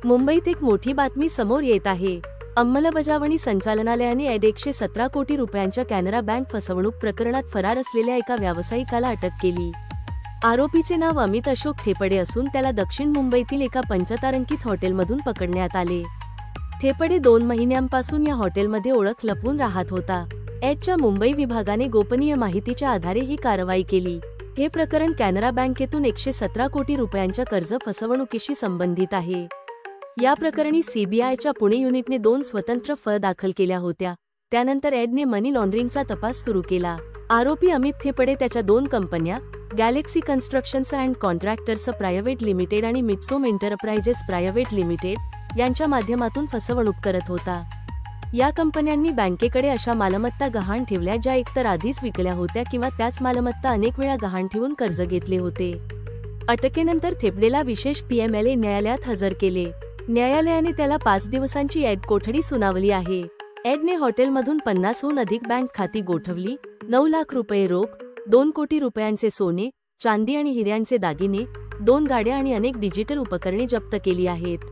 मुंबईत एक मोठी बातमी समोर येत आहे। अंमलबजावणी संचालनालयाने 117 कोटी रुपयांच्या कॅनरा बँक फसवणूक प्रकरणात फरार असलेल्या एका व्यावसायिकाला अटक केली। आरोपीचे नाव अमित अशोक थेपडे असून त्याला दक्षिण मुंबईतील एका पंचतारांकित हॉटेलमधून पकडण्यात आले। थेपडे 2 महिन्यांपासून या हॉटेलमध्ये ओळख लपवून राहत होता। एचच्या मुंबई विभागाने गोपनीय माहितीच्या आधारे ही कारवाई केली। हे प्रकरण कॅनरा बँकेतून 117 कोटी रुपयांच्या कर्ज फसवणुकीशी संबंधित आहे। या प्रकरणी सीबीआयच्या पुणे युनिटने 2 स्वतंत्र फळ दाखल केल्या होत्या। त्यानंतर एडने मनी लॉन्ड्रिंगचा तपास सुरू केला। आरोपी अमित थेपडे त्याच्या 2 कंपन्या Galaxy constructions and contractors private limited आणि मिट्सोम एंटरप्राइजेस प्रायव्हेट लिमिटेड यांच्या माध्यमातून फसवणूक करत होता। या कंपन्यांनी बँकेकडे अशा मालमत्ता गहाण ठेवल्या ज्या एकतर आधीच विकल्या होत्या किंवा त्याच मालमत्ता अनेक वेळा गहाण ठेवून कर्ज घेतले होते। अटकेनंतर थेपडेला विशेष पीएमएलए न्यायालयात हजर केले। न्यायालयाने त्याला 5 दिवसांची एड कोठडी सुनावली आहे। एडने हॉटेलमधून 50हून अधिक बँक खाती गोठवली, 9 लाख रुपये रोख, 2 कोटी रुपयांचे सोने, चांदी आणि हिऱ्यांचे दागिने, 2 गाड्या आणि अनेक डिजिटल उपकरणे जप्त केली आहेत।